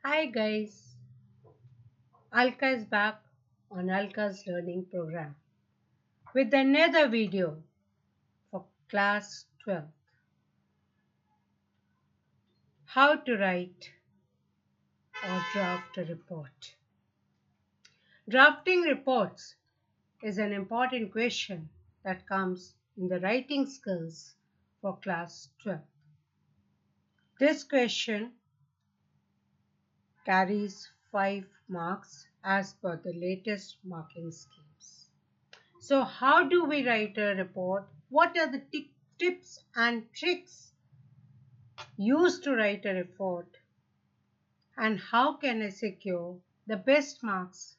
Hi guys, Alka is back on Alka's learning program with another video for class 12. How to write or draft a report. Drafting reports is an important question that comes in the writing skills for class 12. This question carries 5 marks as per the latest marking schemes. So, how do we write a report? What are the tips and tricks used to write a report? And how can I secure the best marks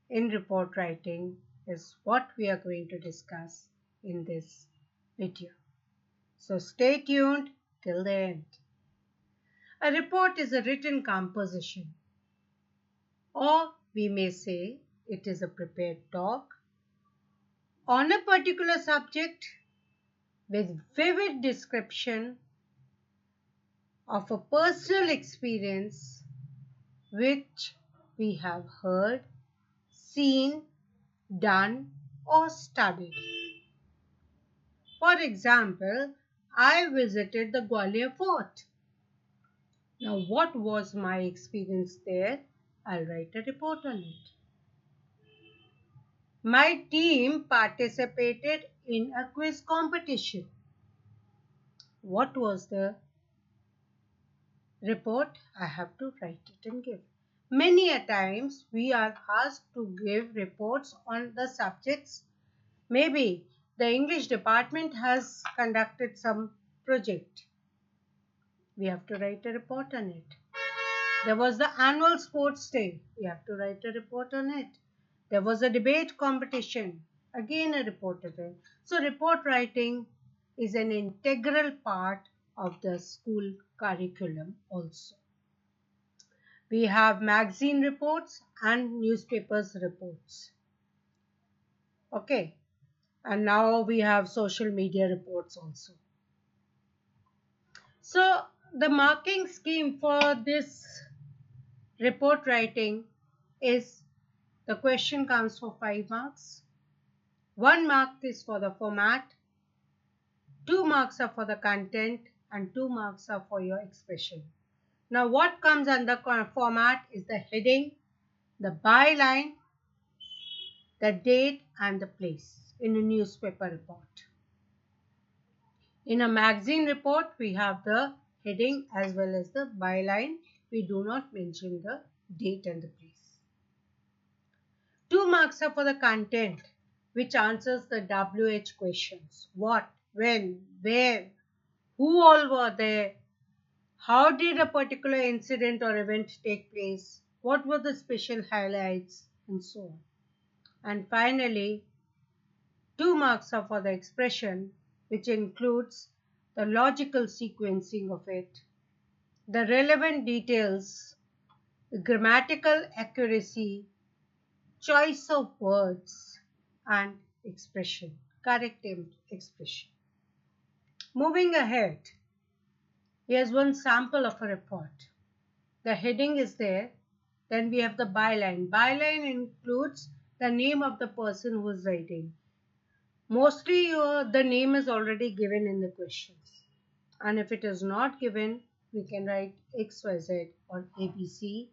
in report writing is what we are going to discuss in this video. So, stay tuned till the end. A report is a written composition, or we may say it is a prepared talk on a particular subject with vivid description of a personal experience which we have heard, seen, done, or studied. For example, I visited the Gwalior Fort. Now, what was my experience there? I'll write a report on it. My team participated in a quiz competition. What was the report? I have to write it and give. Many a times we are asked to give reports on the subjects. Maybe the English department has conducted some project. We have to write a report on it. There was the annual sports day. We have to write a report on it. There was a debate competition. Again a report on it. So report writing is an integral part of the school curriculum also. We have magazine reports and newspapers reports. Okay. And now we have social media reports also. So the marking scheme for this report writing is the question comes for 5 marks. 1 mark is for the format, 2 marks are for the content, and 2 marks are for your expression. Now what comes under format is the heading, the byline, the date, and the place in a newspaper report. In a magazine report, we have the heading as well as the byline. We do not mention the date and the place. 2 marks are for the content, which answers the WH questions. What, when, where, who all were there, how did a particular incident or event take place, what were the special highlights, and so on. And finally, 2 marks are for the expression, which includes the logical sequencing of it, the relevant details, the grammatical accuracy, choice of words, and expression, correct expression. Moving ahead, here's one sample of a report. The heading is there. Then we have the byline. Byline includes the name of the person who is writing. Mostly the name is already given in the questions. And if it is not given, we can write XYZ or ABC.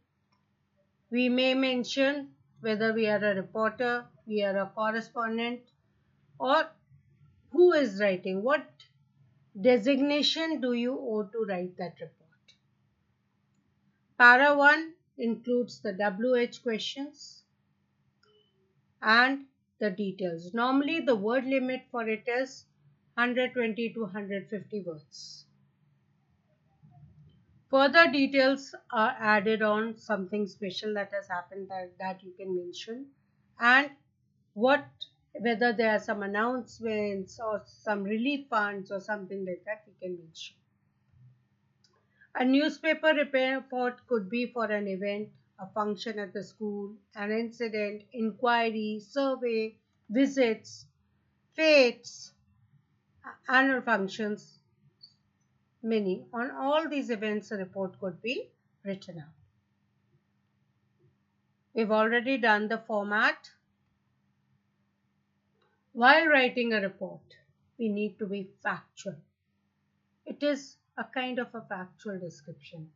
We may mention whether we are a reporter, we are a correspondent, or who is writing. What designation do you owe to write that report? Para 1 includes the WH questions and the details. Normally the word limit for it is 120 to 150 words. Further details are added on, something special that has happened that you can mention, and whether there are some announcements or some relief funds or something like that we can mention. A newspaper report could be for an event, a function at the school, an incident, inquiry, survey, visits, fates, annual functions, many. On all these events, a report could be written up. We've already done the format. While writing a report, we need to be factual. It is a kind of a factual description.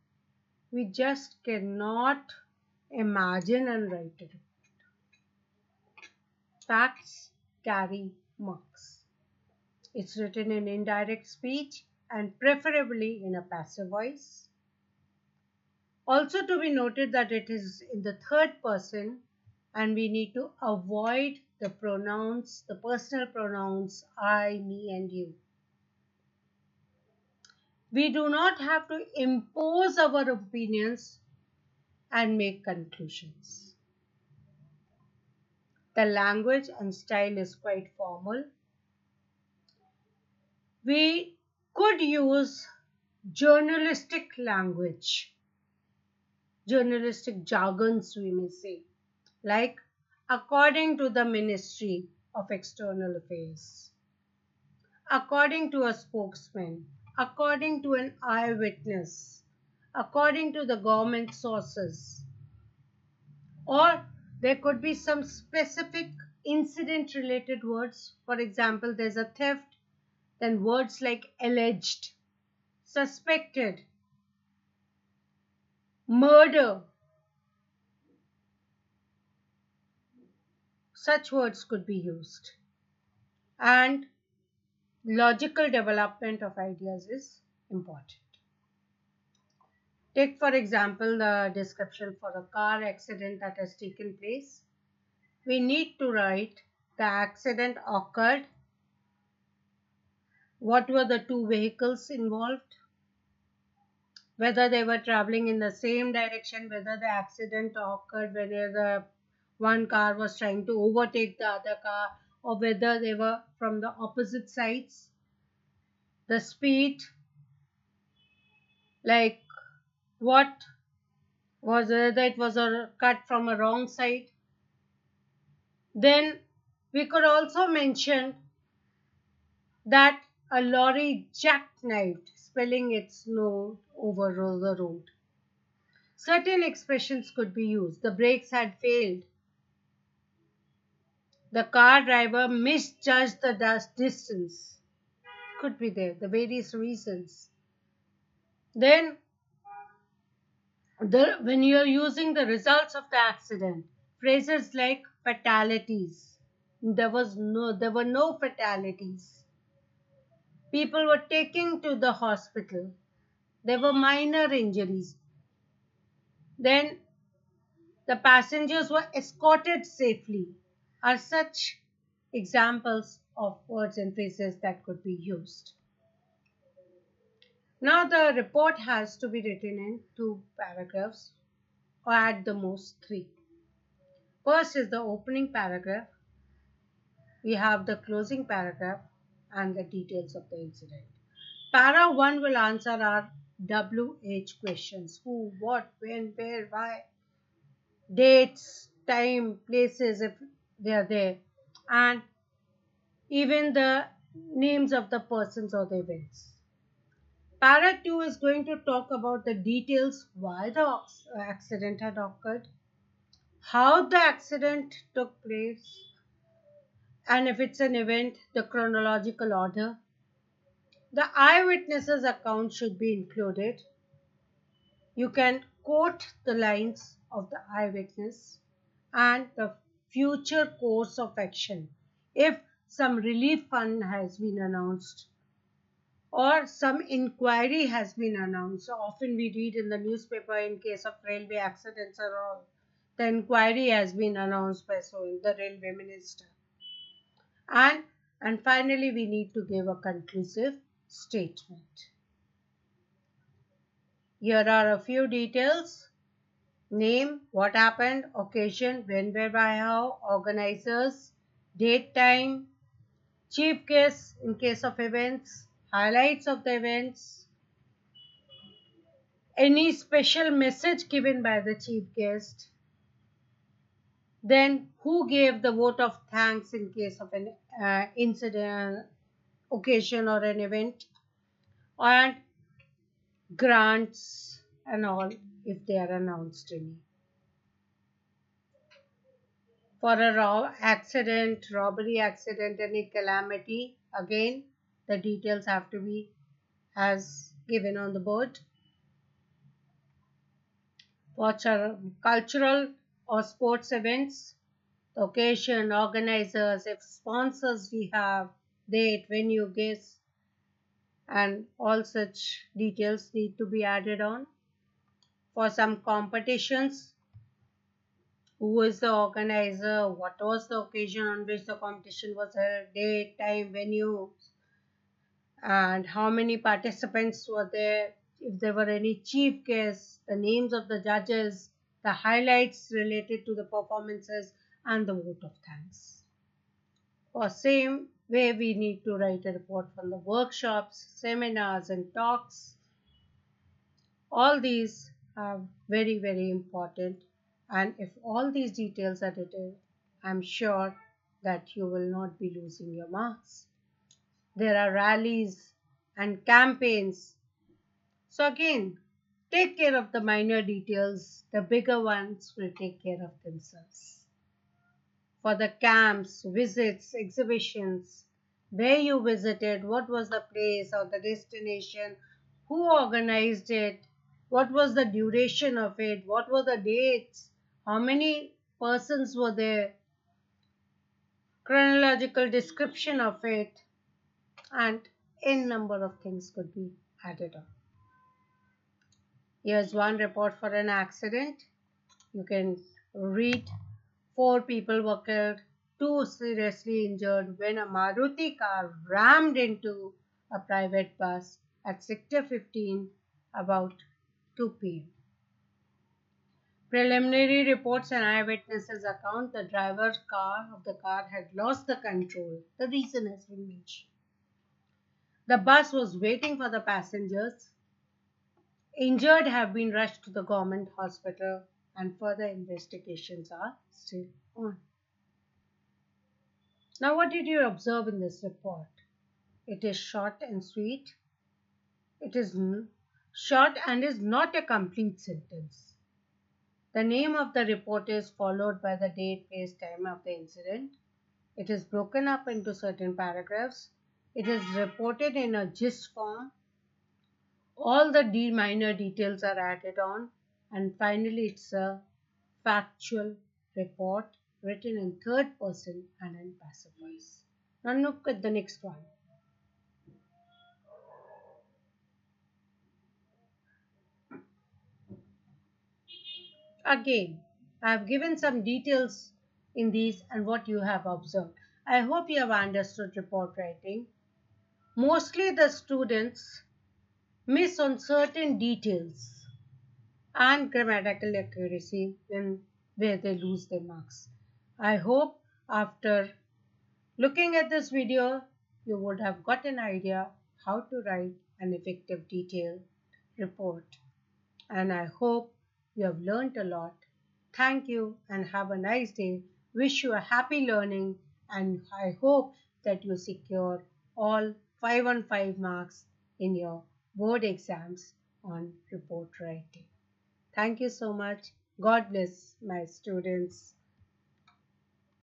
We just cannot imagine and write it. Facts carry marks. It's written in indirect speech and preferably in a passive voice. Also to be noted that it is in the third person and we need to avoid the pronouns, the personal pronouns I, me and you. We do not have to impose our opinions and make conclusions. The language and style is quite formal. We could use journalistic language, journalistic jargons, we may say, like according to the Ministry of External Affairs, according to a spokesman, according to an eyewitness, according to the government sources, or there could be some specific incident related words. For example, there's a theft, then words like alleged, suspected, murder. Such words could be used. And logical development of ideas is important. Take, for example, the description for a car accident that has taken place. We need to write the accident occurred, what were the two vehicles involved, whether they were traveling in the same direction, whether the accident occurred whether the one car was trying to overtake the other car, or whether they were from the opposite sides, the speed, like what was whether it was a cut from a wrong side. Then we could also mention that a lorry jackknifed, spilling its load over the road. Certain expressions could be used. The brakes had failed. The car driver misjudged the distance. Could be there, the various reasons. Then, when you are using the results of the accident, phrases like fatalities. There were no fatalities. People were taken to the hospital. There were minor injuries. Then the passengers were escorted safely. Are such examples of words and phrases that could be used. Now the report has to be written in two paragraphs or at the most three. First is the opening paragraph. We have the closing paragraph and the details of the incident. Para 1 will answer our WH questions: who, what, when, where, why, dates, time, places if they are there, and even the names of the persons or the events. Para 2 is going to talk about the details why the accident had occurred, how the accident took place, and if it's an event, the chronological order. The eyewitness's account should be included. You can quote the lines of the eyewitness and the future course of action. If some relief fund has been announced or some inquiry has been announced, so often we read in the newspaper in case of railway accidents or all, the inquiry has been announced by the railway minister. And finally, we need to give a conclusive statement. Here are a few details: name, what happened, occasion, when, where, why, how, organizers, date, time, chief guest in case of events, highlights of the events, any special message given by the chief guest, then who gave the vote of thanks in case of an incident, occasion or an event, and grants and all if they are announced any. For a accident, robbery accident, any calamity, again, the details have to be as given on the board. For cultural or sports events, the occasion, organizers, if sponsors we have, date, venue, guests, and all such details need to be added on. For some competitions, who is the organizer, what was the occasion on which the competition was held, date, time, venue, and how many participants were there, if there were any chief guests, the names of the judges, the highlights related to the performances, and the vote of thanks. For same way, we need to write a report from the workshops, seminars, and talks. All these are very, very important. And if all these details are written, I'm sure that you will not be losing your marks. There are rallies and campaigns. So again, take care of the minor details. The bigger ones will take care of themselves. For the camps, visits, exhibitions, where you visited, what was the place or the destination, who organized it, what was the duration of it, what were the dates, how many persons were there, chronological description of it, and n number of things could be added on. Here's one report for an accident. You can read 4 people were killed, 2 seriously injured when a Maruti car rammed into a private bus at Sector 15 about 2 p.m. Preliminary reports and eyewitnesses account the driver's car of the car had lost the control. The reason has been mentioned. The bus was waiting for the passengers. Injured have been rushed to the government hospital and further investigations are still on. Now, what did you observe in this report? It is short and sweet. It is short and is not a complete sentence. The name of the report is followed by the date, place, time of the incident. It is broken up into certain paragraphs. It is reported in a gist form. All the minor details are added on. And finally, it's a factual report written in third person and in passive voice. Now look at the next one. Again, I have given some details in these and what you have observed. I hope you have understood report writing. Mostly the students miss on certain details and grammatical accuracy where they lose their marks. I hope after looking at this video, you would have got an idea how to write an effective detailed report. And I hope you have learnt a lot. Thank you and have a nice day. Wish you a happy learning and I hope that you secure all 5 on 5 marks in your board exams on report writing. Thank you so much. God bless my students.